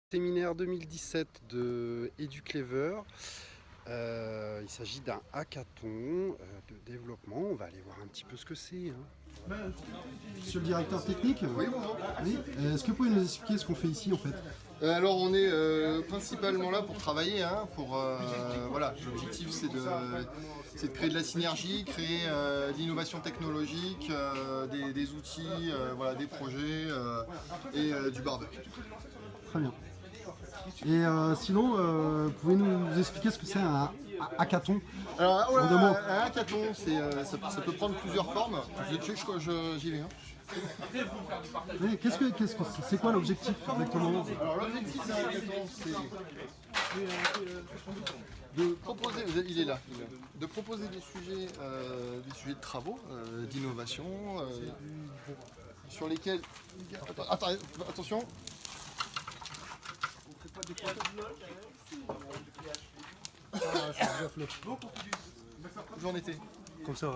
Séminaire 2017 de EduClever. Il s'agit d'un hackathon de développement. On va aller voir un petit peu ce que c'est. Monsieur le directeur technique. Oui, bonjour. Oui. Est-ce que vous pouvez nous expliquer ce qu'on fait ici en fait? Alors on est principalement là pour travailler, voilà, l'objectif c'est de créer de la synergie, créer de l'innovation technologique, des outils, voilà, des projets et du barbecue. Très bien. Et sinon, pouvez nous expliquer ce que c'est un hackathon? Alors En deux mots. un hackathon, ça peut prendre plusieurs formes. J'y vais. Oui, c'est quoi l'objectif exactement? Alors l'objectif d'un hackathon, c'est de proposer, il est là, de proposer des sujets de travaux, d'innovation, sur lesquels... Attention. J'en étais. Comme ça,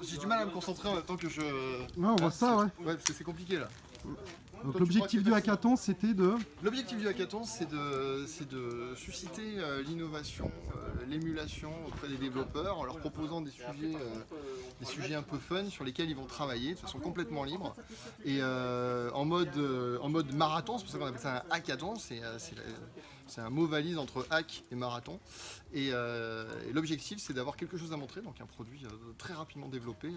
J'ai du mal à me concentrer en même temps que je... Ouais, on voit ça, ouais. Ouais, parce que c'est compliqué là. Donc l'objectif du hackathon, c'était de... L'objectif du hackathon, c'est de susciter l'innovation, l'émulation auprès des développeurs en leur proposant des sujets un peu fun sur lesquels ils vont travailler de façon complètement libre et en mode marathon. C'est pour ça qu'on appelle ça un hackathon. C'est un mot valise entre hack et marathon. Et l'objectif, c'est d'avoir quelque chose à montrer, donc un produit très rapidement développé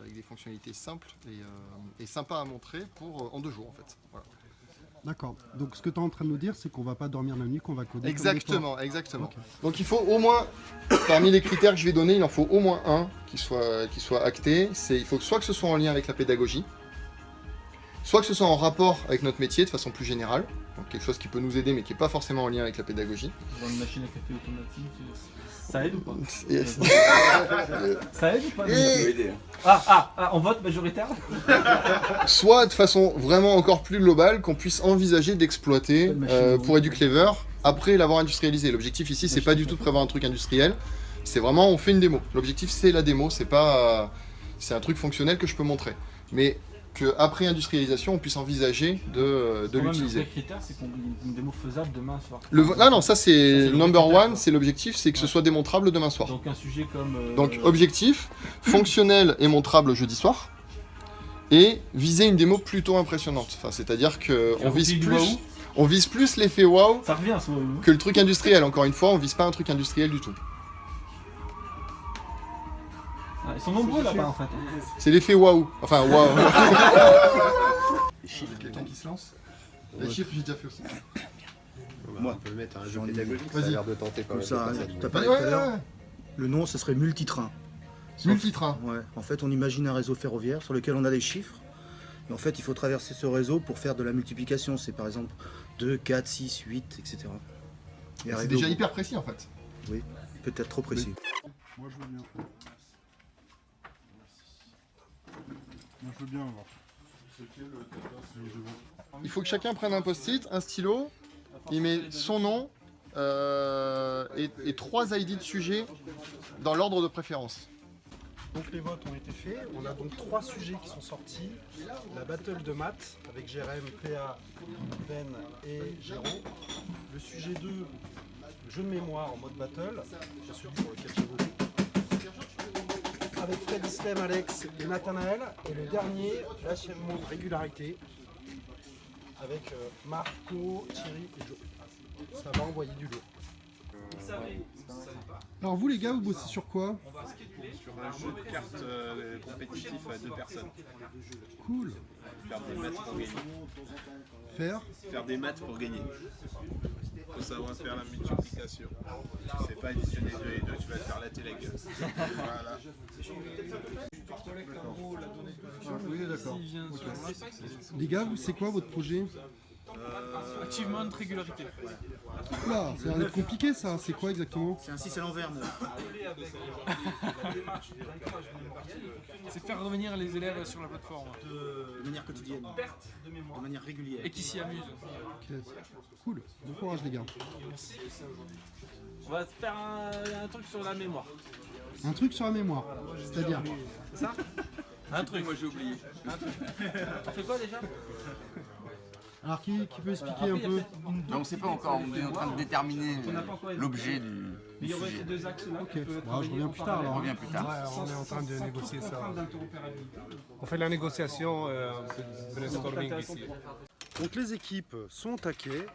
avec des fonctionnalités simples et sympas à montrer en 2 jours en fait. Voilà. D'accord. Donc ce que tu es en train de nous dire, c'est qu'on va pas dormir la nuit, qu'on va coder. Exactement. Okay. Donc il faut au moins, parmi les critères que je vais donner, il en faut au moins un qui soit acté. Il faut soit que ce soit en lien avec la pédagogie, soit que ce soit en rapport avec notre métier de façon plus générale, donc quelque chose qui peut nous aider mais qui n'est pas forcément en lien avec la pédagogie. Dans une machine à café automatique, ça aide ou pas? Yes. Ça aide ou pas? Et On vote majoritaire? soit de façon vraiment encore plus globale qu'on puisse envisager d'exploiter pour EduClever après l'avoir industrialisé. L'objectif ici, c'est pas du tout de prévoir un truc industriel, c'est vraiment on fait une démo. L'objectif c'est la démo, c'est un truc fonctionnel que je peux montrer. Mais qu'après industrialisation, on puisse envisager de l'utiliser. Le critère, c'est une démo faisable demain soir. Non, ça c'est number one, c'est l'objectif, c'est que ce soit démontrable demain soir. Donc un sujet comme... Donc objectif, fonctionnel et montrable jeudi soir, et viser une démo plutôt impressionnante. Enfin, c'est-à-dire qu'on vise plus l'effet wow ça revient, ça, que le truc industriel. Encore une fois, on vise pas un truc industriel du tout. Ils sont nombreux là-bas en fait. C'est l'effet waouh. Enfin waouh. Les chiffres, quelqu'un qui se lance. Les chiffres, j'ai déjà fait aussi. Moi, on peut mettre un jeu pédagogique, ça a l'air de tenter quand Comme même. ça, tu as parlé tout à l'heure. Le nom, ce serait multitrain. Multitrain. Ouais. En fait, on imagine un réseau ferroviaire sur lequel on a des chiffres. Et en fait, il faut traverser ce réseau pour faire de la multiplication. C'est par exemple 2, 4, 6, 8, etc. Et C'est déjà hyper précis en fait. Oui, peut-être trop précis. Moi je veux bien. Moi je veux bien voir. Il faut que chacun prenne un post-it, un stylo, il met son nom et 3 ID de sujets dans l'ordre de préférence. Donc les votes ont été faits. On a donc 3 sujets qui sont sortis. La battle de maths avec Jérém, PA, Ben et Géraud. Le sujet 2, le jeu de mémoire en mode battle. C'est celui pour lequel j'ai voté. Avec Fred Islem, Alex et Nathanaël. Et le dernier, l'achèvement de régularité. Avec Marco, Thierry et Joe. Ça va envoyer du lot. Alors vous les gars, vous bossez sur quoi? Sur un jeu de cartes compétitif à 2 personnes. Cool. Faire des maths pour gagner. Faire Des maths pour gagner. Il faut savoir faire la multiplication. Tu sais pas additionner 2 et 2, tu vas te faire latter la gueule. Voilà. Oui, d'accord. Les gars, c'est quoi votre projet? Achievement de régularité. Oula, ça a l'air d'être compliqué ça, c'est quoi exactement? C'est un 6 à l'envers. C'est faire revenir les élèves sur la plateforme De manière quotidienne, de manière régulière. et qui s'y amusent. Ok. Cool, bon courage les gars. On va faire un truc sur la mémoire. Un truc sur la mémoire, c'est-à-dire C'est ça? Un truc. Moi j'ai oublié. On fait quoi déjà? Alors qui peut expliquer un peu? On ne sait pas encore, on est en train de déterminer l'objet du Il y aurait sujet. ces deux axes-là. Ok, bon, je reviens plus tard On alors. revient plus tard. On est en train de négocier ça. On fait la négociation, brainstorming ici. Donc les équipes sont au taquet,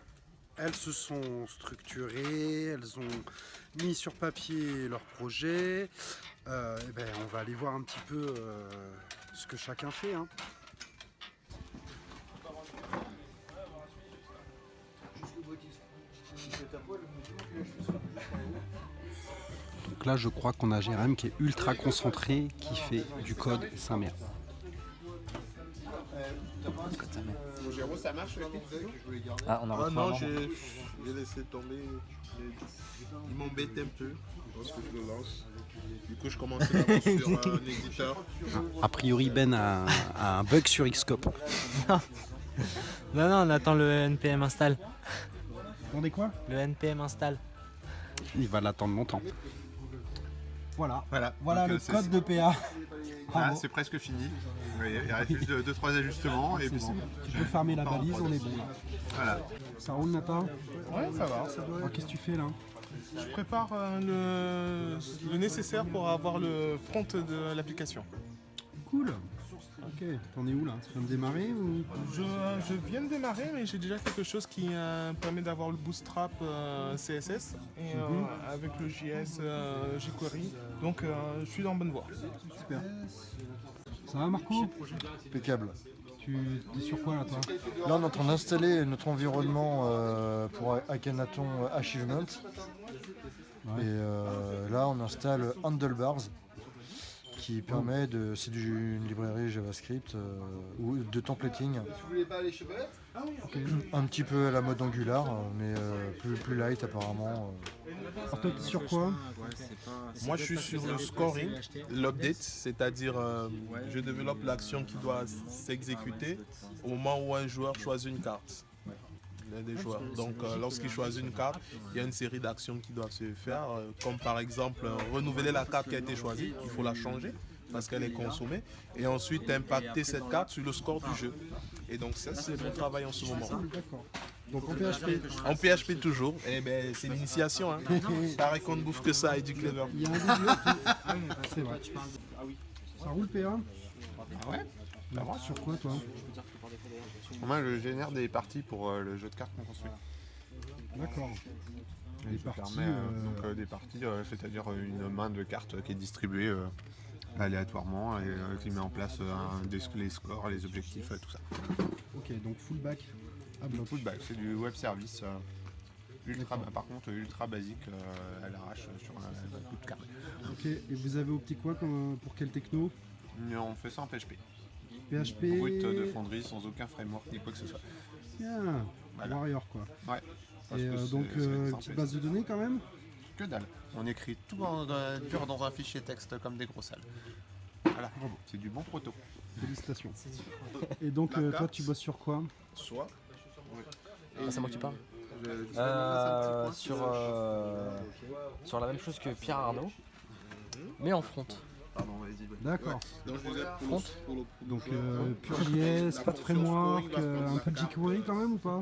elles se sont structurées, elles ont mis sur papier leur projet. Et ben, on va aller voir un petit peu ce que chacun fait. Hein. Donc là je crois qu'on a Jérém qui est ultra concentré, qui fait du code sa mère. Géraud, ça marche le Ah, on a retrouvé un non, membre. j'ai laissé tomber. Il m'embête un peu lorsque je le lance. Du coup, je commence d'abord sur un éditeur. A priori Ben a un bug sur Xscope. Non, on attend le NPM install. Attendez quoi? Le NPM install. Il va l'attendre longtemps. Voilà. Voilà le donc, code de PA. Bravo. c'est presque fini. Il reste juste 2-3 ajustements et puis c'est bon. Tu peux fermer la balise, on est bon là. Voilà. Ça roule Nathan? Ouais, ça va. Alors, qu'est-ce que tu fais là? Je prépare le nécessaire pour avoir le front de l'application. Cool. Ok, t'en es où là? Tu viens de démarrer ou? Je viens de démarrer, mais j'ai déjà quelque chose qui permet d'avoir le bootstrap CSS et avec le JS jQuery. Donc je suis dans bonne voie. Super. Ça va Marco? Impeccable. Tu es sur quoi là toi? Là, on est en train d'installer notre environnement pour Akhenaton Achievement. Ouais. Et là, on installe Handlebars qui permet de. C'est une librairie JavaScript ou de templating. Vous voulez pas aller chez Belette? Un petit peu à la mode Angular, mais plus light apparemment. Alors toi t'es sur quoi? Moi, je suis sur le scoring, l'update, c'est-à-dire je développe l'action qui doit s'exécuter au moment où un joueur choisit une carte. Il y a des joueurs. Donc, lorsqu'il choisit une carte, il y a une série d'actions qui doivent se faire, comme par exemple renouveler la carte qui a été choisie, il faut la changer parce qu'elle est consommée, et ensuite impacter cette carte sur le score du jeu. Et donc, ça, c'est mon travail en ce moment. D'accord. Donc en PHP. En PHP toujours, et ben c'est l'initiation. Hein. Pareil qu'on ne bouffe que ça et du clever. Il y a un début. C'est vrai. Ça roule PA? Ah ouais? Alors, sur quoi toi? Moi, je génère des parties pour le jeu de cartes qu'on construit. D'accord. Et Des ça parties, permet des parties, c'est-à-dire une main de cartes qui est distribuée aléatoirement et qui met en place les scores, les objectifs, tout ça. Ok, donc full back à bloc. Football, c'est du web service par contre ultra basique à l'arrache sur un bout de carte. Ok, et vous avez opté quoi pour quel techno? On fait ça en PHP. PHP. Brut de fonderie sans aucun framework ni quoi que ce soit. Bien. Voilà. Warrior quoi. Ouais. Parce Et que donc c'est simple petite et base de données quand même? que dalle. On écrit tout dur dans un fichier texte comme des gros salles. Voilà, c'est du bon proto. Félicitations. Et donc toi tu bosses sur quoi? Soit. Ah, c'est moi qui parle. Sur la même chose que Pierre Arnaud, mais en front. D'accord. Front. Donc PureJS, pas de framework, un peu de jQuery quand même ou pas?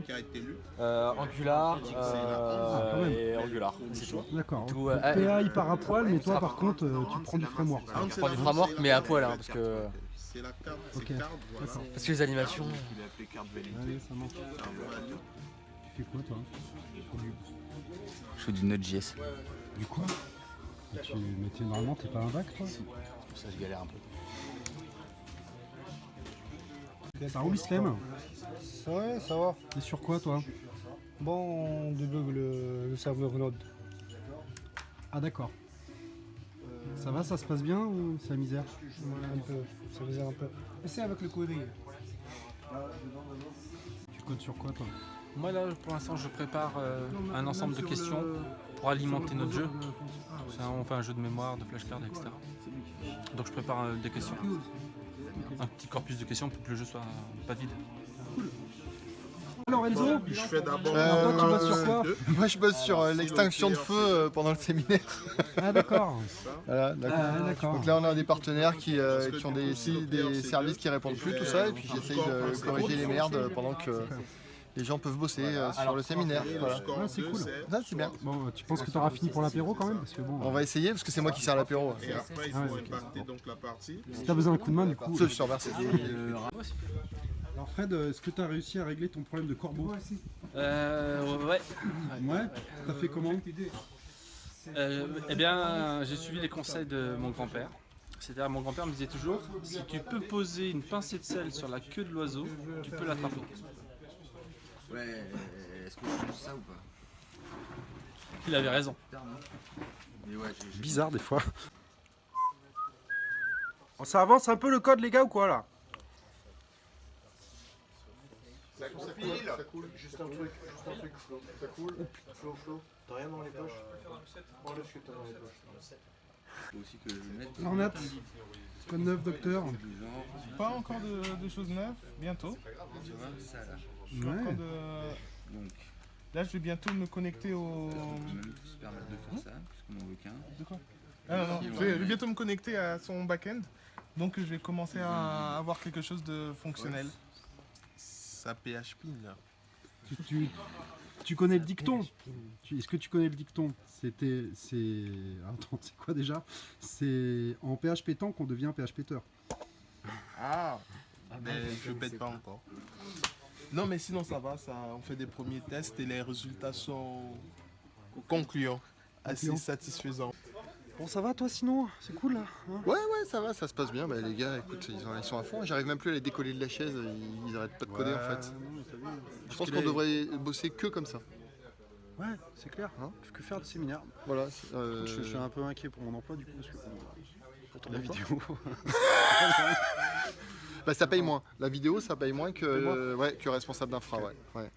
Angular quand même. et Angular, c'est tout. D'accord. Tout, Donc, PA il part à poil, mais toi par contre tu prends du framework. Je prends du framework mais à poil, hein, C'est la carte, Ok. c'est carte, voilà. D'accord. parce que les animations. Allez, ça marche. Tu fais quoi toi? Je fais du Node.js. Du quoi? Mais normalement t'es pas un bac toi? Pour ça, je galère un peu. Ça roule Islem? Ouais, ça va. T'es sur quoi toi? Bon, on débug le serveur Node. Ah d'accord. Ça va, ça se passe bien ou c'est la misère? Un peu, ça veut dire un peu. Mais c'est avec le query. Tu codes sur quoi toi? Moi là, pour l'instant, je prépare un ensemble de questions pour alimenter notre jeu. On fait un jeu de mémoire, de flashcards, etc. Donc je prépare des questions. Un petit corpus de questions pour que le jeu soit pas vide. Alors Enzo, Je fais d'abord. toi tu bosses sur quoi? Moi je bosse sur l'extinction de feu pendant le séminaire. Ah d'accord. Voilà, d'accord. Ah, d'accord. Donc là on a des partenaires qui ont des services qui répondent plus, tout ça, et puis j'essaye de corriger les merdes pendant que les gens peuvent bosser sur le séminaire. Voilà. Ah, c'est cool. Ça, c'est bien. Bon, tu penses que tu auras fini pour l'apéro quand même parce que bon, On va essayer parce que c'est moi qui sers l'apéro. Et après, il faut impacter donc la partie. Si t'as besoin d'un coup de main, du coup. Je te remercie. Alors Fred, est-ce que tu as réussi à régler ton problème de corbeau? Ouais. Ouais. T'as fait comment? Eh bien, j'ai suivi les conseils de mon grand-père. C'est-à-dire, mon grand-père me disait toujours, si tu peux poser une pincée de sel sur la queue de l'oiseau, tu peux l'attraper. Ouais, est-ce que je change ça ou pas? Il avait raison. Mais ouais, Bizarre des fois. Ça avance un peu le code, les gars, ou quoi là? Ça coule, juste un truc, ça coule, flow, t'as rien dans les poches? Enlève ce que t'as dans les poches. faut aussi que je mette... Alors Nat, quoi de neuf, docteur? Pas encore de choses neuves, bientôt. Tu vois, ça là. Je suis en train de... Donc, là, je vais bientôt me connecter au... on peut même se permettre de faire ça, puisqu'on n'en veut qu'un. De quoi? Ah non, non, je vais bientôt me connecter à son back-end. Donc je vais commencer à avoir quelque chose de fonctionnel. Ça PHP là. Tu connais le dicton? Est-ce que tu connais le dicton? Attends, c'est quoi déjà? C'est en PHP tant qu'on devient PHPteur. Ah, mais je pète pas encore. Non, mais sinon ça va, on fait des premiers tests et les résultats sont concluants, assez satisfaisants. Bon, ça va toi sinon? C'est cool là hein? Ouais, ça va, ça se passe bien. Bah, les gars, écoute, ils sont à fond. J'arrive même plus à les décoller de la chaise, ils arrêtent pas de coder en fait. Je pense qu'on devrait bosser que comme ça. Ouais, c'est clair. Hein, que faire de séminaire? Voilà. Je suis un peu inquiet pour mon emploi du coup parce que pour ton vidéo. Bah, ça paye moins. La vidéo, ça paye moins que responsable d'infra. Ouais.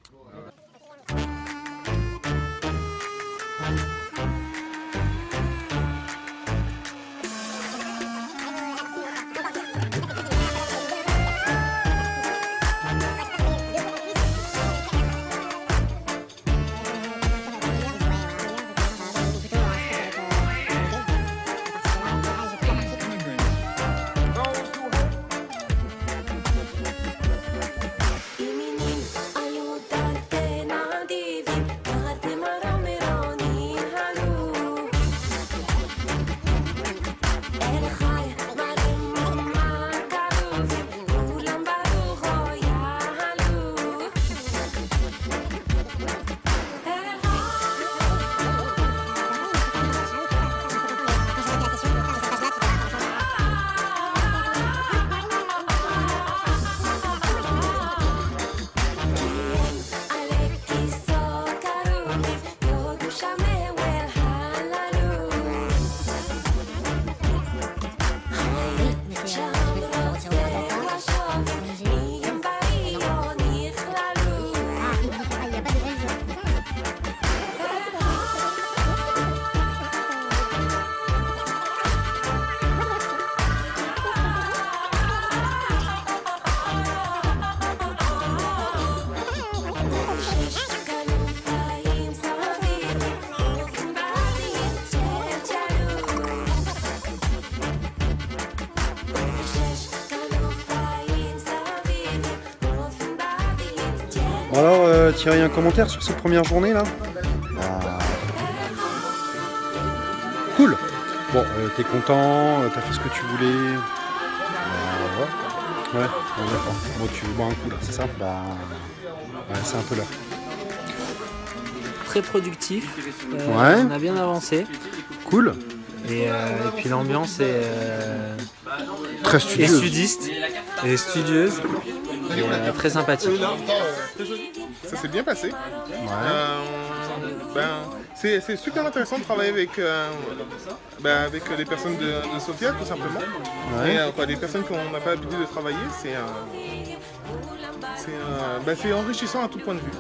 Alors Thierry, un commentaire sur cette première journée là? Cool. Bon, t'es content, t'as fait ce que tu voulais. Ouais, bon, d'accord. Bon, tu bois un coup là, c'est ça? Bah, ouais, c'est un peu l'heure. Très productif. Ouais. On a bien avancé. Cool. Et puis l'ambiance est très studieuse. Et sudiste et studieuse. Et très sympathique. Ça s'est bien passé. C'est super intéressant de travailler avec les personnes de Sofia, tout simplement. Ouais. Et des personnes qu'on n'a pas l'habitude de travailler, c'est enrichissant à tout point de vue.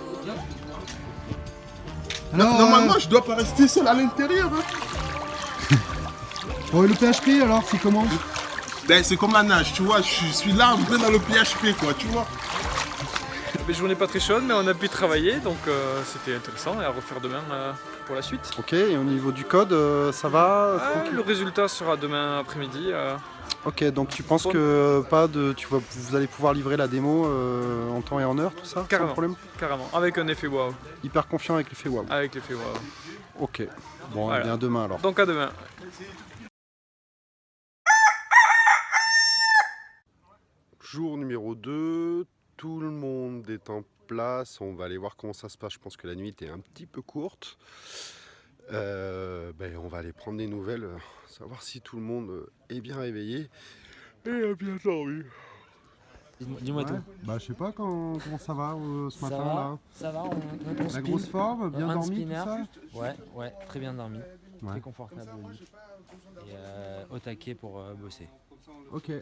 Alors, normalement, je dois pas rester seul à l'intérieur. Hein. Bon, et le PHP alors, c'est comment? C'est comme la nage, tu vois, je suis là en plein dans le PHP, quoi, tu vois. Les journées pas très chaudes, mais on a pu travailler, donc c'était intéressant et à refaire demain pour la suite. Ok, et au niveau du code, ça va? Le résultat sera demain après-midi Ok, donc tu penses que vous allez pouvoir livrer la démo en temps et en heure, tout ça, Carrément, sans problème. carrément, avec un effet wow. Hyper confiant avec l'effet wow. Avec l'effet wow. Ok, bon, Voilà. eh bien demain alors. Donc à demain. Jour numéro 2, tout le monde est en place, on va aller voir comment ça se passe, je pense que la nuit était un petit peu courte. On va aller prendre des nouvelles, savoir si tout le monde est bien réveillé et a bien dormi. Dis-moi tout. Bah je sais pas comment ça va ce Ça matin va, là. ça va, on La spin. grosse forme, bien Un dormi, spinner. tout ça. Ouais, très bien dormi. Ouais. Très confortable au lit. Et au taquet pour bosser. Ok.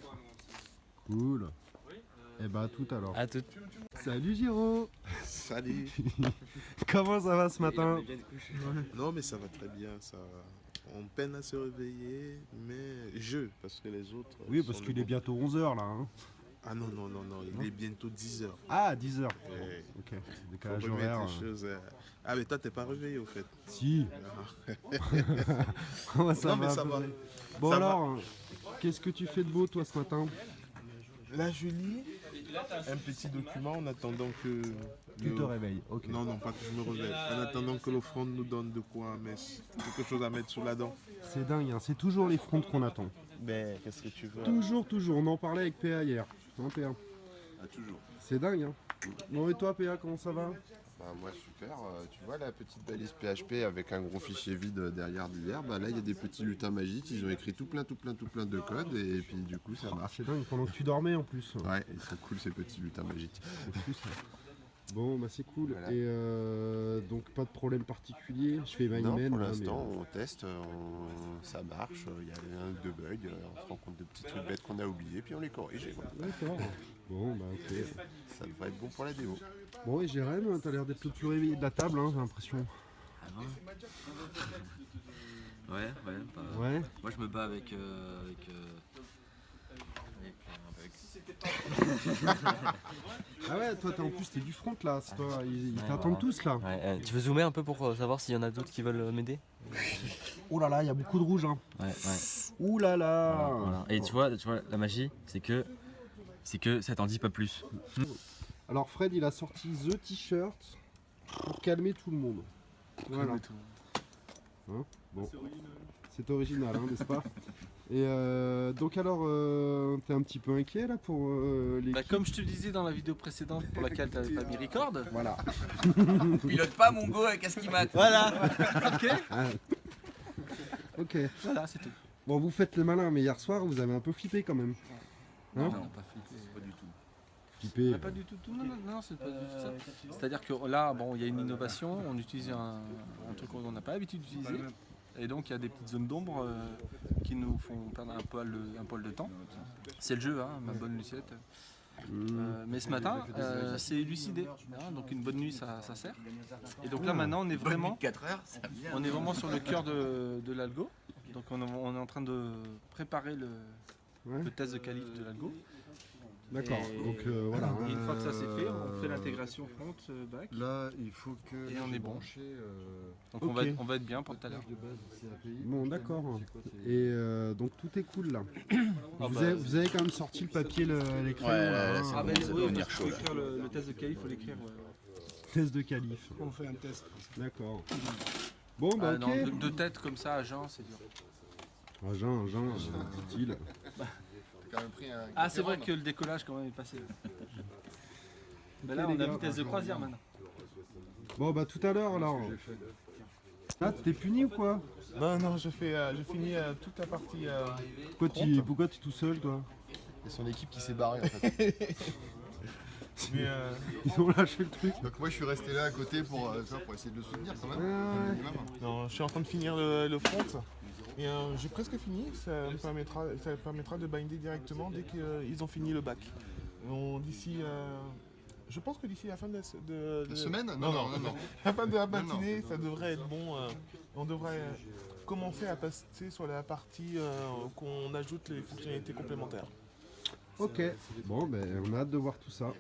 Cool. Et bah à tout alors. À tout. Salut Giro. Salut. Comment ça va ce matin? Non, mais ça va très bien. Ça... On peine à se réveiller, mais parce que les autres. Oui, parce qu'il est bientôt 11h là. Hein. Ah non, il est bientôt 10h. Ah, 10h. Ouais. Ok, décalage Faut remettre horaire. les choses, Ah, mais toi, t'es pas réveillé au fait. Si. Non, ça mais va, ça va. Bon Ça alors, qu'est-ce que tu fais de beau toi ce matin? Là, je lis un petit document en attendant que... Tu te réveilles, ok. Non, pas que je me réveille. En attendant que l'offrande nous donne de quoi mettre, quelque chose à mettre sous la dent. C'est dingue, hein. C'est toujours les frontes qu'on attend. Ben, qu'est-ce que tu veux? Toujours. On en parlait avec PA hier. Hein, PA? Ah, toujours. C'est dingue, hein. Bon, et toi PA, comment ça va? Bah, moi super, tu vois la petite balise PHP avec un gros fichier vide derrière d'hier, bah là il y a des petits lutins magiques, ils ont écrit tout plein de code et puis du coup ça marche. C'est dingue, pendant que tu dormais en plus. Ouais, ils sont cool ces petits lutins magiques. Bon bah c'est cool. Voilà. Et donc pas de problème particulier. Je fais my Non, man. pour là, l'instant mais, on teste, ça marche, il y a un ou deux bugs, on se rend compte de petits trucs bêtes qu'on a oubliés puis on les corrige. D'accord. Bon bah ok. Ça devrait être bon pour la démo. Bon et Jérém, t'as l'air d'être le plus réveillé de la table, hein, j'ai l'impression. Ouais. Ouais. Moi je me bats avec Ah ouais, toi en plus t'es du front là, c'est toi, ils t'attendent tous là. Ouais, tu veux zoomer un peu pour savoir s'il y en a d'autres qui veulent m'aider? Oh là là, il y a beaucoup de rouge hein. Ouais. Ouh là là. Voilà. Et tu vois, la magie, c'est que ça t'en dit pas plus. Alors Fred il a sorti The T-shirt pour calmer tout le monde. Voilà. Hein, bon. C'est original, hein, n'est-ce pas? Et donc alors, t'es un petit peu inquiet là pour l'équipe? Bah, comme je te le disais dans la vidéo précédente pour laquelle t'avais pas mis record. Voilà. Pilote pas mon go avec un ski mat. Voilà. Ok. Ah. Ok. Voilà, c'est tout. Bon, vous faites le malin, mais hier soir vous avez un peu flippé quand même. Hein? Non, pas flippé. Pas du tout. Flippé. Pas du tout. Non, c'est pas du tout ça. C'est-à-dire que là, bon, il y a une innovation, on utilise un truc qu'on n'a pas l'habitude d'utiliser. Et donc il y a des petites zones d'ombre qui nous font perdre un poil de temps. C'est le jeu, hein, ma bonne Luciette. Mais ce matin, c'est élucidé. Hein, donc une bonne nuit, ça sert. Et donc là maintenant, on est vraiment sur le cœur de l'algo. Donc on est en train de préparer le test de qualif de l'algo. D'accord, donc voilà. Et une fois que ça c'est fait, on fait l'intégration front-back. Là, il faut que. Et on est bon. Donc okay. on va être bien pour tout à l'heure. Bon, d'accord. Et donc tout est cool là. Vous avez quand même sorti le papier, l'écran. Ouais, ça va devenir chaud. Il faut écrire le test de qualif, il faut l'écrire. Test de qualif. On fait un test. D'accord. Bon, bah ok. Non, de tête comme ça à Jean, c'est dur. À Jean, dit-il. Ah, c'est vrai que le décollage quand même est passé. Ben là, on a vitesse de croisière maintenant. Bon, bah tout à l'heure alors. Ah, t'es puni ou quoi? Non, j'ai fini toute la partie. Pourquoi tu es tout seul toi? Il y a son équipe qui s'est barrée en fait. Mais ils ont lâché le truc. Donc moi je suis resté là à côté pour essayer de le soutenir quand même. Non, je suis en train de finir le front. Et j'ai presque fini, ça permettra de binder directement dès qu'ils ont fini le bac. Je pense que d'ici la fin de la semaine. Non. La fin de la matinée, ça devrait être bon. On devrait commencer à passer sur la partie qu'on ajoute les fonctionnalités complémentaires. Ok, bon ben on a hâte de voir tout ça.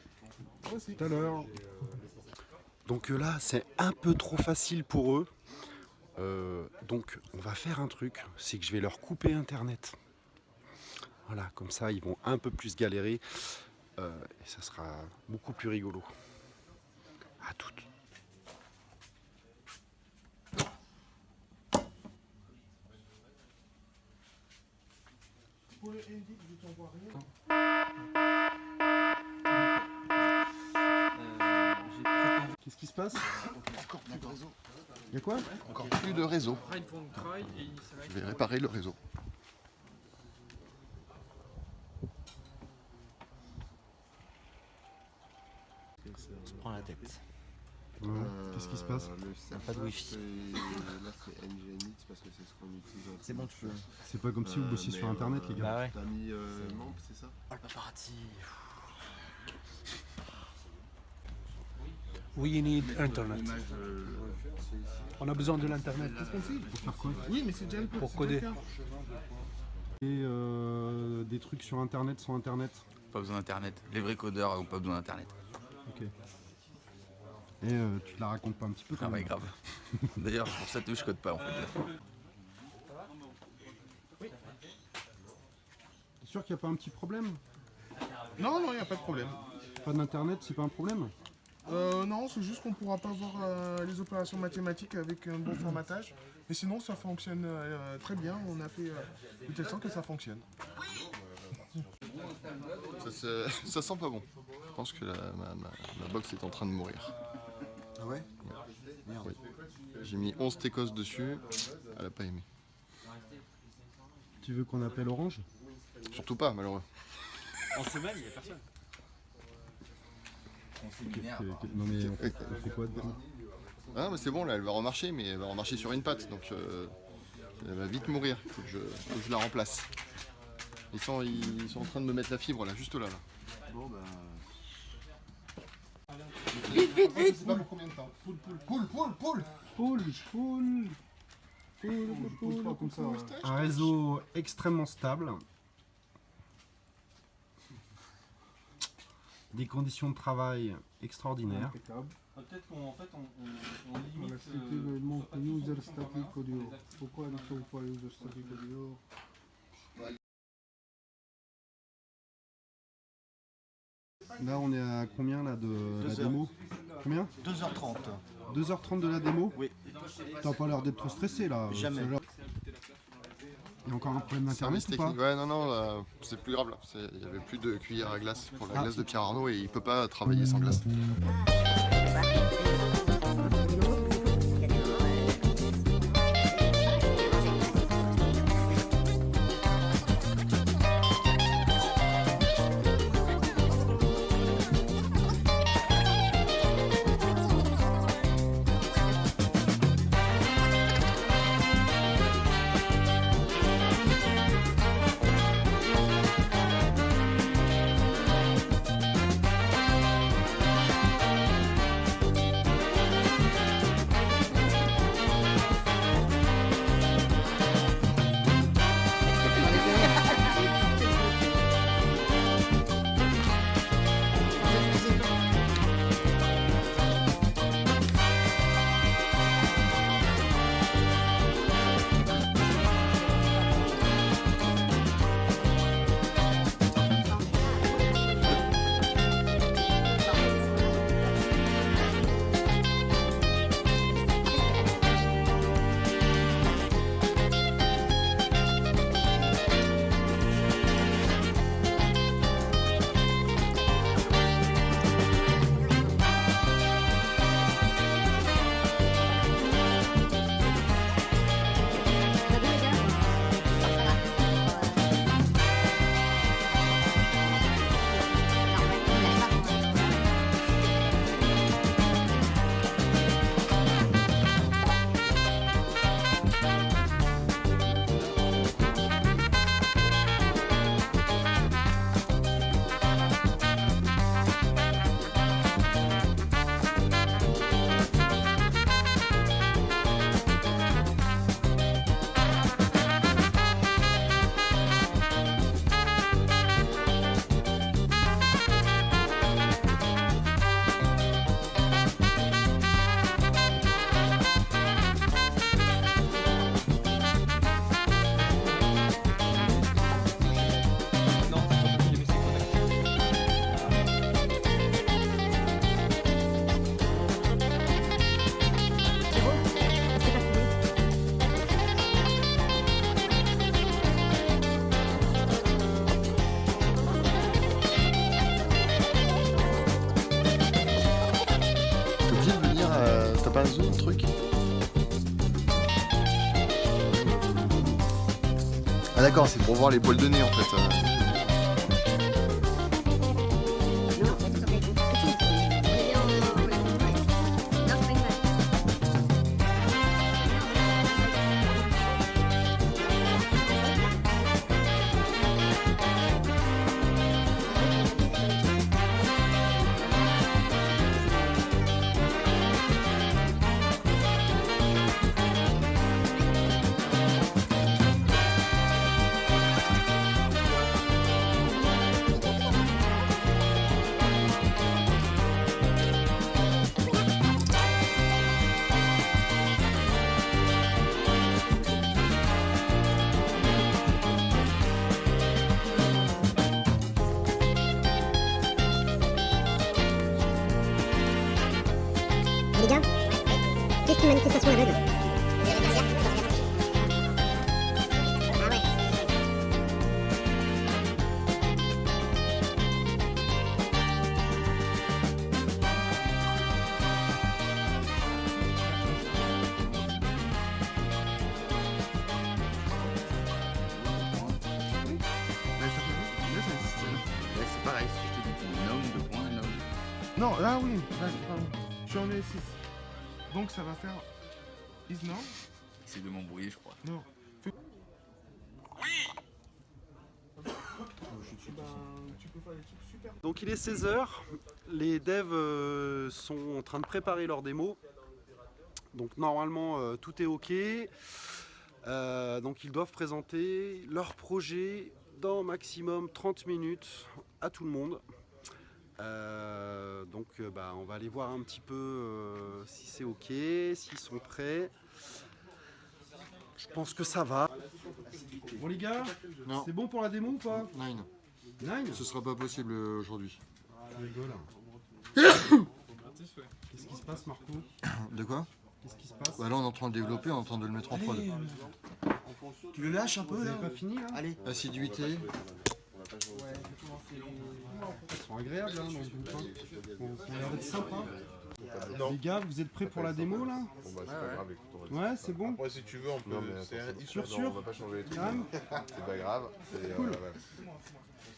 Aussi. Tout à l'heure. Donc là c'est un peu trop facile pour eux. Donc on va faire un truc, c'est que je vais leur couper internet. Voilà, comme ça ils vont un peu plus galérer et ça sera beaucoup plus rigolo. À toutes. Qu'est-ce qui se passe? Encore plus de réseau. Il y a quoi? Encore plus de réseau. Je vais réparer le réseau. On se prend la tête. Qu'est-ce qui se passe? Pas de wifi. Là c'est NGNX parce que c'est ce qu'on utilise. C'est bon, tu peux. C'est pas comme si vous bossiez sur internet les gars. Bah ouais. T'as mis Mamp, c'est ça? Oh le paparazzi. We need internet. On a besoin de l'internet. Pour faire quoi? Oui, mais c'est déjà un peu. Pour coder. Et des trucs sur internet sans internet? Pas besoin d'internet. Les vrais codeurs n'ont pas besoin d'internet. Ok. Et tu te la racontes pas un petit peu quand Ah même? ouais, grave. D'ailleurs, pour ça, je code pas en fait. T'es sûr qu'il n'y a pas un petit problème? Non, non, il n'y a pas de problème. Pas d'internet, c'est pas un problème? Non, c'est juste qu'on pourra pas voir les opérations mathématiques avec un bon formatage. Mais sinon, ça fonctionne très bien. On a fait de telle sorte que ça fonctionne. Ça sent pas bon. Je pense que ma box est en train de mourir. Ah ouais? Merde. Oui. J'ai mis 11 técos dessus, elle a pas aimé. Tu veux qu'on appelle Orange? Surtout pas, malheureux. En semaine, il n'y a personne. Non mais on fait quoi dedans? Ah mais c'est bon là, elle va remarcher, mais elle va remarcher sur une patte, donc elle va vite mourir. Faut que je la remplace. Ils sont en train de me mettre la fibre là, juste là. Bon bah. Vite, vite, vite! C'est pas pour combien de temps? Un réseau extrêmement stable. Des conditions de travail extraordinaires. Peut-être qu'en fait, on limite. C'était le mot user static audio. Pourquoi ne trouve pas user static audio? Là on est à combien là de la démo? Combien? 2h30. 2h30 de la démo? Oui. T'as pas l'air d'être trop stressé là. Jamais. Il y a encore un problème d'internet Service ou pas? technique, ouais, non, c'est plus grave là. Il n'y avait plus de cuillère à glace pour la glace de Pierre Arnaud et il peut pas travailler sans glace. pas un zoom, truc? Ah d'accord, c'est pour voir les poils de nez en fait. Les gars, qu'est-ce qu'une manifestation aveugle? Ah ouais. C'est pareil, si je te dis ton nombre de points, là. Non, là oui, là, pardon. Je suis en E6. Donc ça va faire is now. C'est de m'embrouiller, je crois. Non. Donc il est 16h, les devs sont en train de préparer leur démo. Donc normalement tout est ok. Donc ils doivent présenter leur projet dans maximum 30 minutes à tout le monde. On va aller voir un petit peu si c'est ok, s'ils sont prêts. Je pense que ça va. Bon les gars, c'est bon pour la démo ou pas? Nine. Nine? Ce sera pas possible aujourd'hui. Je rigole. Qu'est-ce qui se passe, Marco? De quoi? Qu'est-ce qui se passe? Bah là on est en train de développer, on est en train de le mettre en prod. Tu le lâches un peu Vous là? avez pas fini là? Allez. Assiduité. Ils sont agréables hein, dans le groupe. Hein. On a l'air d'être sympa. Les gars, vous êtes prêts pour la démo là? Ouais, c'est bon. Après, si tu veux, on peut. Sûr. On va pas changer les trucs. C'est pas grave. Cool.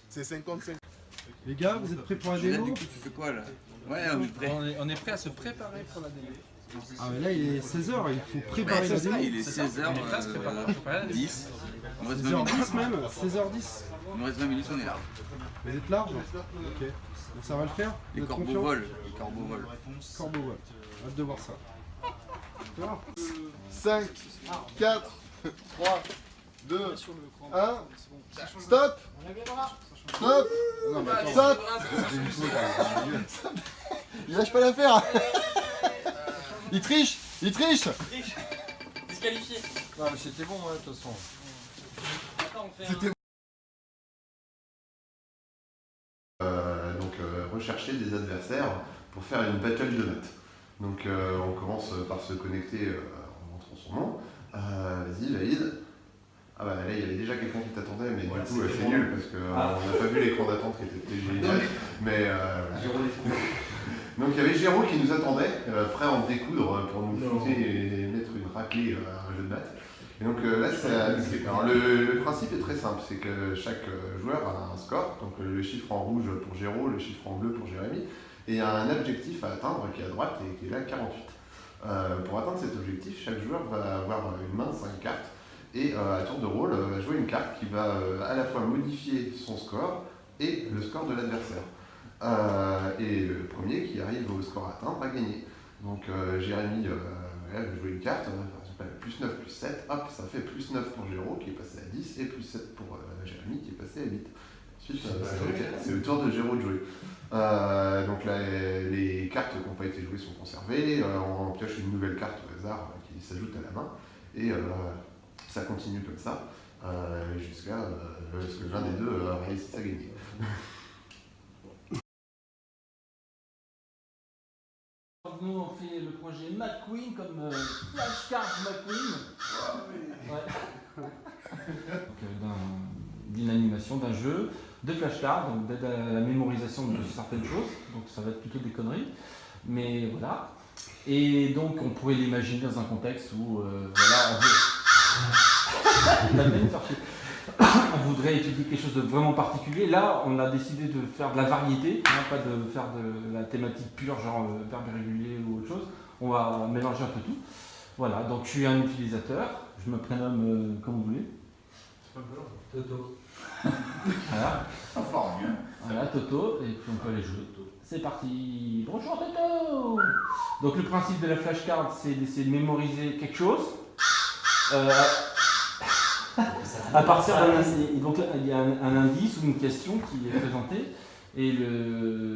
C'est 55. Les gars, vous êtes prêts pour la démo? Du coup, tu fais quoi là? Ouais, on est prêt. On est prêt à se préparer pour la démo. Ah mais là il est 16h, il faut préparer la démo. Il est 16h10. 16h10 même, 16h10. Il nous reste 20 minutes, on est là. Vous êtes large? Ok. Bon, ça va le faire? Les Vous êtes corbeaux confiants? volent. Les corbeaux volent. Corbeaux volent. Hâte de voir ça. 5, 4, 3, 2, 1, stop! Stop! Stop! Il lâche pas l'affaire! Il triche! Il triche! Disqualifié. Non mais c'était bon, de toute façon. C'était rechercher des adversaires pour faire une battle de maths. Donc on commence par se connecter en montrant son nom. Vas-y, valide. Ah bah là il y avait déjà quelqu'un qui t'attendait, mais du coup c'est nul parce qu'on n'a pas vu l'écran d'attente qui était génial. Mais donc il y avait Géraud qui nous attendait, prêt à en découdre pour nous foutre et mettre une raclée à un jeu de maths. Et donc là c'est amusé. Alors le principe est très simple, c'est que chaque joueur a un score, donc le chiffre en rouge pour Géraud, le chiffre en bleu pour Jérémy, et il y a un objectif à atteindre qui est à droite et qui est là 48. Pour atteindre cet objectif, chaque joueur va avoir une main de 5 cartes et à tour de rôle va jouer une carte qui va à la fois modifier son score et le score de l'adversaire. Et le premier qui arrive au score atteint va gagner. Donc Jérémy va jouer une carte, plus 9, plus 7, hop, ça fait plus 9 pour Géraud qui est passé à 10 et plus 7 pour Jérémy qui est passé à 8. Ensuite, c'est le tour de Géraud de jouer. Donc là, les cartes qui n'ont pas été jouées sont conservées, on pioche une nouvelle carte au hasard qui s'ajoute à la main, et ça continue comme ça, jusqu'à ce que l'un des deux réussisse à gagner. Nous on fait le projet McQueen comme flashcard McQueen. Ouais. D'une animation, d'un jeu, de flashcards, donc d'aide à la mémorisation de certaines choses. Donc ça va être plutôt des conneries. Mais voilà. Et donc on pourrait l'imaginer dans un contexte où voilà, on voudrait étudier quelque chose de vraiment particulier. Là, on a décidé de faire de la variété, pas de faire de la thématique pure, genre verbe irrégulier ou autre chose. On va mélanger un peu tout. Voilà, donc je suis un utilisateur, je me prénomme comme vous voulez. Toto. Voilà. Voilà, Toto, et puis on peut aller jouer. C'est parti. Bonjour Toto. Donc le principe de la flashcard, c'est d'essayer de mémoriser quelque chose. À partir d'un indice. Donc là, il y a un indice ou une question qui est présentée. Et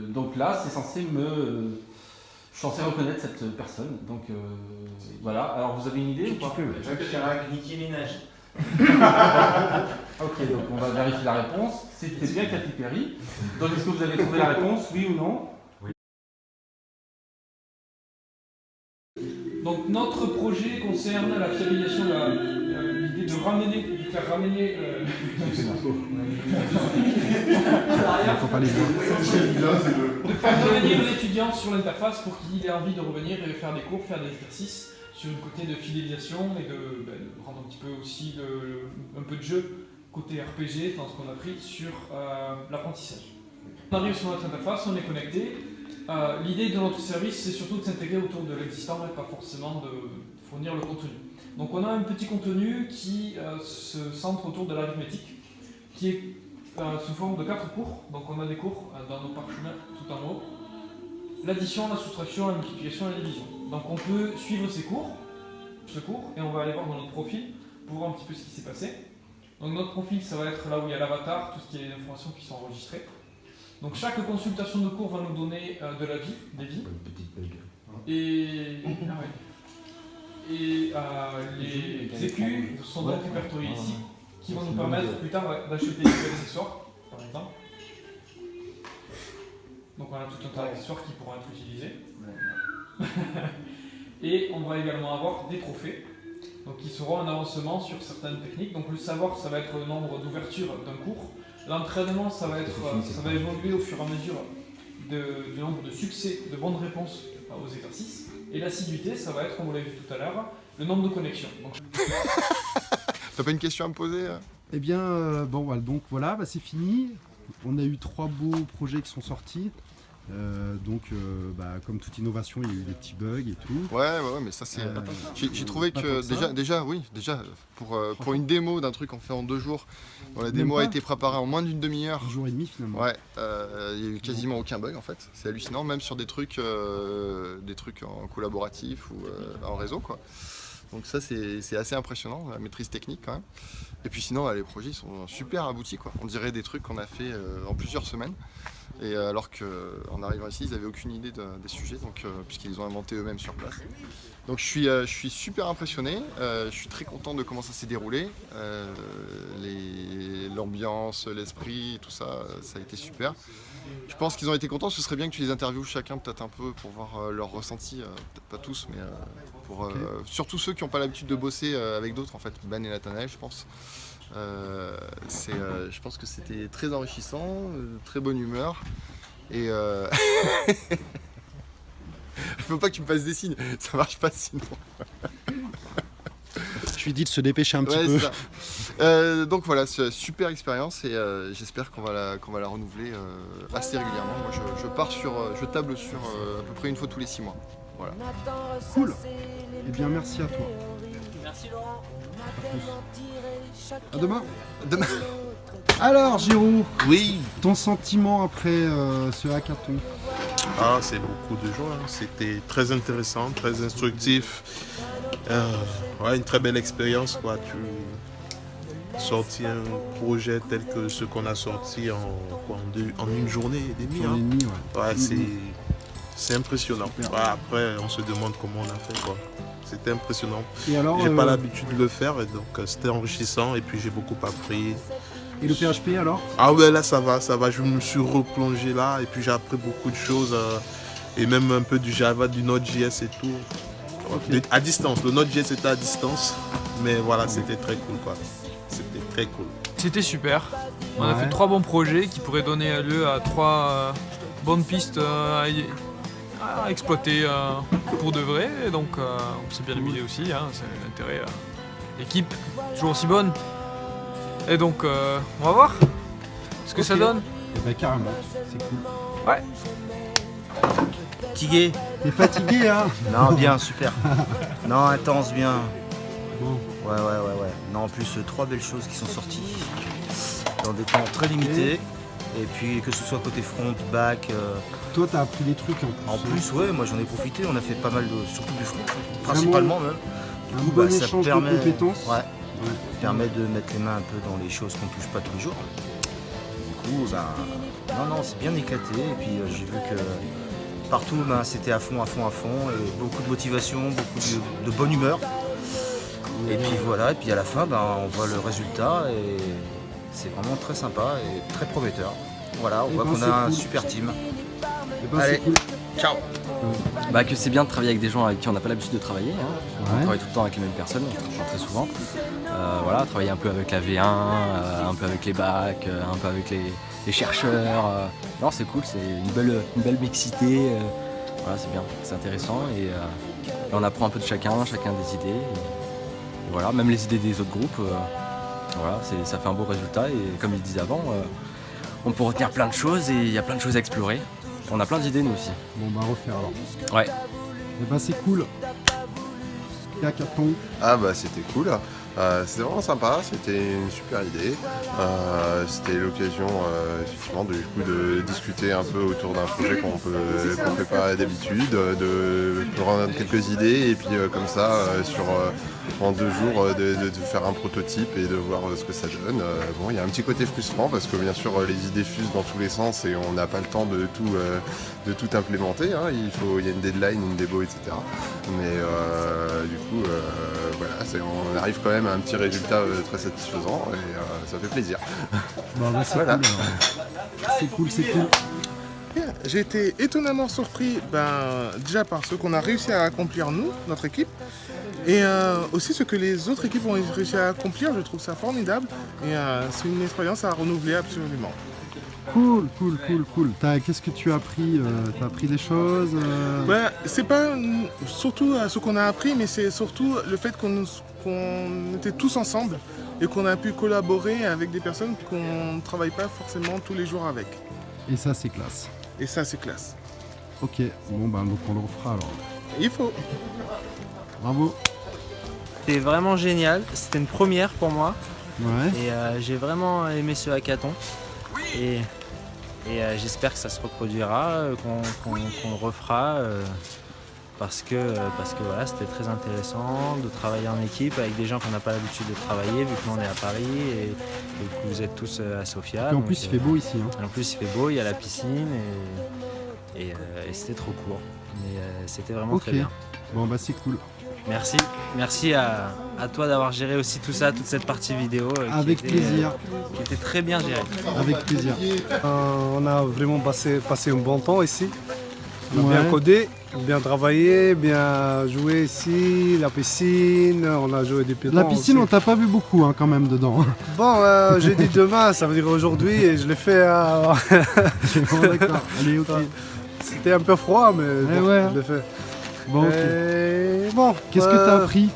donc là, c'est censé je suis censé reconnaître cette personne. Donc voilà. Alors vous avez une idée ou pas? Jacques Chirac, Nicki Minaj. Ok, donc on va vérifier la réponse. C'était bien Katy Perry. Donc est-ce que vous avez trouvé la réponse, oui ou non? Oui. Donc notre projet concerne la fiabilisation, l'idée de faire ramener faut pas les voir. de faire revenir l'étudiant sur l'interface pour qu'il ait envie de revenir et faire des cours, faire des exercices sur une côté de fidélisation et de rendre un petit peu aussi un peu de jeu côté RPG dans ce qu'on a pris sur l'apprentissage. On arrive sur notre interface, on est connecté. L'idée de notre service, c'est surtout de s'intégrer autour de l'existant et pas forcément de fournir le contenu. Donc on a un petit contenu qui se centre autour de l'arithmétique, qui est sous forme de 4 cours. Donc on a des cours dans nos parchemins tout en haut. L'addition, la soustraction, la multiplication et la division. Donc on peut suivre ce cours, et on va aller voir dans notre profil pour voir un petit peu ce qui s'est passé. Donc notre profil, ça va être là où il y a l'avatar, tout ce qui est les informations qui sont enregistrées. Donc chaque consultation de cours va nous donner de la vie, des vies. Et les écus sont donc répertoriés ici, qui vont nous permettre plus tard d'acheter des accessoires, par exemple. Donc on a tout un tas d'accessoires qui pourront être utilisés. Et on va également avoir des trophées, donc qui seront un avancement sur certaines techniques. Donc le savoir, ça va être le nombre d'ouvertures d'un cours. L'entraînement, ça va évoluer au fur et à mesure du nombre de succès, de bonnes réponses aux exercices. Et l'assiduité, ça va être, comme vous l'avez vu tout à l'heure, le nombre de connexions. T'as pas une question à me poser? Eh bien, bon, donc voilà, c'est fini. On a eu 3 beaux projets qui sont sortis. Comme toute innovation, il y a eu des petits bugs et tout. Ouais, mais ça c'est. J'ai trouvé que déjà, pour une démo d'un truc qu'on fait en 2 jours, dont la démo a été préparée en moins d'une demi-heure. 1 jour et demi finalement. Ouais, il n'y a eu quasiment aucun bug en fait. C'est hallucinant, même sur des trucs en collaboratif ou en réseau quoi. Donc ça c'est assez impressionnant, la maîtrise technique quand même. Et puis sinon les projets sont super aboutis quoi. On dirait des trucs qu'on a fait en plusieurs semaines. Et alors qu'en arrivant ici, ils n'avaient aucune idée des sujets, puisqu'ils ont inventé eux-mêmes sur place. Donc je suis super impressionné, je suis très content de comment ça s'est déroulé. L'ambiance, l'esprit, tout ça, ça a été super. Je pense qu'ils ont été contents, ce serait bien que tu les interviewes chacun peut-être un peu pour voir leur ressenti, peut-être pas tous, mais surtout ceux qui n'ont pas l'habitude de bosser avec d'autres en fait, Ben et Nathanaël je pense. Je pense que c'était très enrichissant, très bonne humeur et je veux pas que tu me fasses des signes, ça marche pas sinon. Je lui dis de se dépêcher un petit peu. Donc voilà, c'est une super expérience et j'espère qu'on va la renouveler assez régulièrement. Moi je table sur à peu près une fois tous les 6 mois. Voilà. Cool. Eh bien merci à toi. Merci Laurent. À demain. Alors Giroud, oui. Ton sentiment après ce hackathon? C'est beaucoup de joie, c'était très intéressant, très instructif. Une très belle expérience quoi. Tu sortis un projet tel que ce qu'on a sorti en une journée et demie. C'est impressionnant. Après on se demande comment on a fait quoi. C'était impressionnant. J'ai pas l'habitude de le faire, et donc c'était enrichissant et puis j'ai beaucoup appris. Et le PHP alors? Là ça va, je me suis replongé là et puis j'ai appris beaucoup de choses et même un peu du Java, du Node.js et tout. Okay. À distance, le Node.js était à distance, mais voilà, c'était très cool quoi. C'était très cool. C'était super. On a fait 3 bons projets qui pourraient donner lieu à 3 bonnes pistes à exploiter pour de vrai. Et donc on s'est bien amusé aussi, hein, c'est l'intérêt. L'équipe toujours aussi bonne. Et donc on va voir ce que ça donne. Et bah carrément, c'est cool. Ouais. Fatigué. T'es fatigué hein? Non, bien, super. Non, intense, bien. Bon. Ouais. Non, en plus, 3 belles choses qui sont sorties dans des temps très limités. Et puis que ce soit côté front, back. Toi, t'as appris des trucs en plus. En plus, ouais, moi j'en ai profité. On a fait pas mal de, surtout du front, principalement même. Un bon échange de compétences. Ouais. Permet de mettre les mains un peu dans les choses qu'on touche pas tous les jours. Du coup, non, c'est bien éclaté. Et puis j'ai vu que partout, c'était à fond, et beaucoup de motivation, beaucoup de bonne humeur. Et puis voilà, et puis à la fin, on voit le résultat et c'est vraiment très sympa et très prometteur. Voilà, on voit qu'on a un super team. Allez, ciao. Que c'est bien de travailler avec des gens avec qui on n'a pas l'habitude de travailler. Hein. On travaille tout le temps avec les mêmes personnes, on travaille très souvent. Voilà, travailler un peu avec la V1, un peu avec les bacs, un peu avec les chercheurs. Non, c'est cool, c'est une belle mixité. Voilà, c'est bien, c'est intéressant et on apprend un peu de chacun des idées. Et voilà, même les idées des autres groupes. Voilà, ça fait un beau résultat et comme il disait avant, on peut retenir plein de choses et il y a plein de choses à explorer. On a plein d'idées nous aussi. Bon, refaire alors. Ouais. Et c'est cool. Hackathon. Ah c'était cool. C'était vraiment sympa, c'était une super idée. C'était l'occasion effectivement de discuter un peu autour d'un projet qu'on fait pas d'habitude, de prendre quelques idées et puis comme ça en 2 jours de faire un prototype et de voir ce que ça donne. Bon, il y a un petit côté frustrant parce que bien sûr les idées fusent dans tous les sens et on n'a pas le temps de tout implémenter. Hein. Il y a une deadline, une démo, etc. Mais du coup voilà, on arrive quand même à un petit résultat très satisfaisant et ça fait plaisir. C'est voilà. Cool. C'est cool. J'ai été étonnamment surpris déjà par ce qu'on a réussi à accomplir nous, notre équipe, et aussi ce que les autres équipes ont réussi à accomplir. Je trouve ça formidable et c'est une expérience à renouveler absolument. Cool. Qu'est-ce que tu as appris? T'as appris des choses? C'est pas surtout ce qu'on a appris, mais c'est surtout le fait qu'on était tous ensemble et qu'on a pu collaborer avec des personnes qu'on ne travaille pas forcément tous les jours avec. Et ça, c'est classe. Ok, bon donc on le refera alors. Il faut. Bravo. C'était vraiment génial, c'était une première pour moi. Ouais. Et j'ai vraiment aimé ce hackathon. Et j'espère que ça se reproduira, qu'on le refera. Parce que voilà, c'était très intéressant de travailler en équipe avec des gens qu'on n'a pas l'habitude de travailler, vu que nous on est à Paris et que vous êtes tous à Sofia. Et en plus il fait beau ici. Hein. En plus il fait beau, il y a la piscine et c'était trop court. Mais c'était vraiment très bien. Bon c'est cool. Merci à toi d'avoir géré aussi tout ça, toute cette partie vidéo. Avec plaisir. Qui était très bien gérée. Avec plaisir. On a vraiment passé un bon temps ici. On a bien codé, bien travaillé, bien joué ici, la piscine, on a joué des pétanques. La piscine, aussi. On t'a pas vu beaucoup hein, quand même dedans. Bon, j'ai dit demain, ça veut dire aujourd'hui, et je l'ai fait à... Bon, d'accord, allez, ok. C'était un peu froid, mais bon, je l'ai fait. Bon, ok. Bon, qu'est-ce que t'as appris?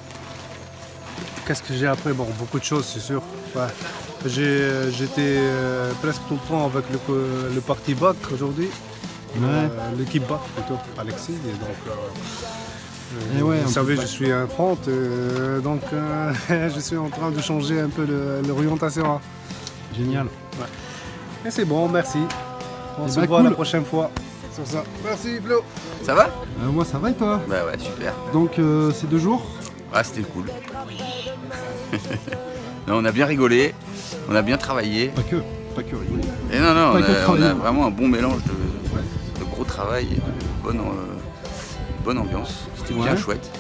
Qu'est-ce que j'ai appris? Bon, beaucoup de choses, c'est sûr. Ouais. J'étais presque tout le temps avec le parti bac aujourd'hui. Ouais. L'équipe bac plutôt, Alexis. Et donc, ouais, vous savez, je suis un front, donc je suis en train de changer un peu l'orientation. Génial. Ouais. Et c'est bon, merci. On se voit la prochaine fois sur ça. Merci Flo. Ça va? Moi ça va et toi? Bah ouais, super. Donc c'est 2 jours? Ouais, c'était cool. Non, on a bien rigolé, on a bien travaillé. Pas que rigoler. Et non, on a vraiment un bon mélange de gros travail et de bonne ambiance. C'était bien chouette.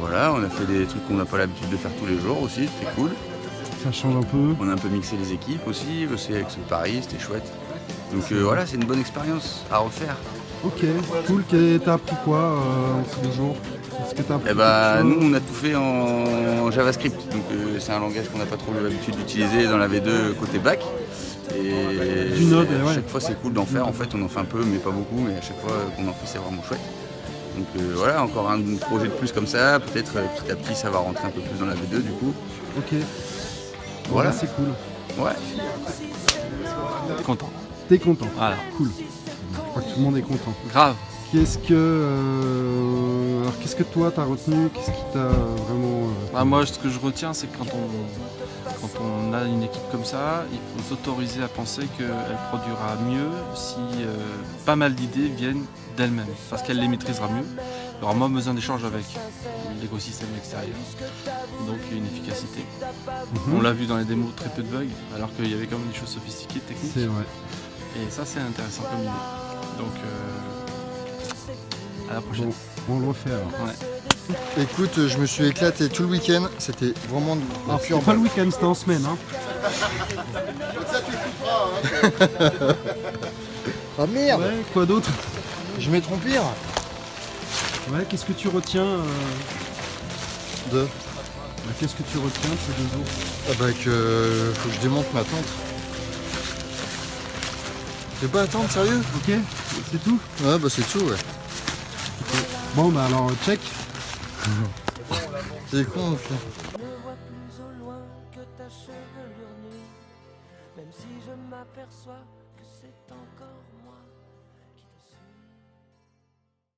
Voilà, on a fait des trucs qu'on n'a pas l'habitude de faire tous les jours aussi, c'était cool. Ça change un peu. On a un peu mixé les équipes aussi avec ce Paris, c'était chouette. Donc voilà, c'est une bonne expérience à refaire. Ok, cool. T'as appris quoi ces 2 jours? Nous on a tout fait en JavaScript, donc c'est un langage qu'on n'a pas trop l'habitude d'utiliser dans la V2 côté bac. Et Du Node, à ouais. chaque fois, c'est cool d'en faire. En fait, on en fait un peu, mais pas beaucoup. Mais à chaque fois qu'on en fait, c'est vraiment chouette. Donc voilà, encore un projet de plus comme ça. Peut-être petit à petit, ça va rentrer un peu plus dans la V2 du coup. Ok. Voilà. C'est cool. Ouais. Content. T'es content. Voilà. Cool. Je crois que tout le monde est content. Grave. Qu'est-ce que toi t'as retenu? Qu'est-ce qui t'a vraiment... Moi, ce que je retiens, c'est que quand on a une équipe comme ça, il faut s'autoriser à penser qu'elle produira mieux si pas mal d'idées viennent d'elle-même, parce qu'elle les maîtrisera mieux. Il y aura moins besoin d'échanges avec l'écosystème extérieur, donc une efficacité. On l'a vu dans les démos, très peu de bugs, alors qu'il y avait quand même des choses sophistiquées, techniques. C'est vrai. Et ça, c'est intéressant comme idée. Donc, à la prochaine. On le refait alors. Ouais. Écoute, je me suis éclaté tout le week-end, c'était vraiment de la Alors, pure c'était pas le balle. week-end, c'était en semaine. Hein. Ça, tu le couperas, hein. Ah merde! Ouais, quoi d'autre? Je mets trompire. Ouais, qu'est-ce que tu retiens De? Qu'est-ce que tu retiens de ces 2 jours? Ah bah que faut que je démonte ma tente. C'est pas la tente, sérieux? Ok, c'est tout? Ouais, bah c'est tout, ouais. Bon, bah alors, check. C'est con, ok. Même si je m'aperçois que c'est encore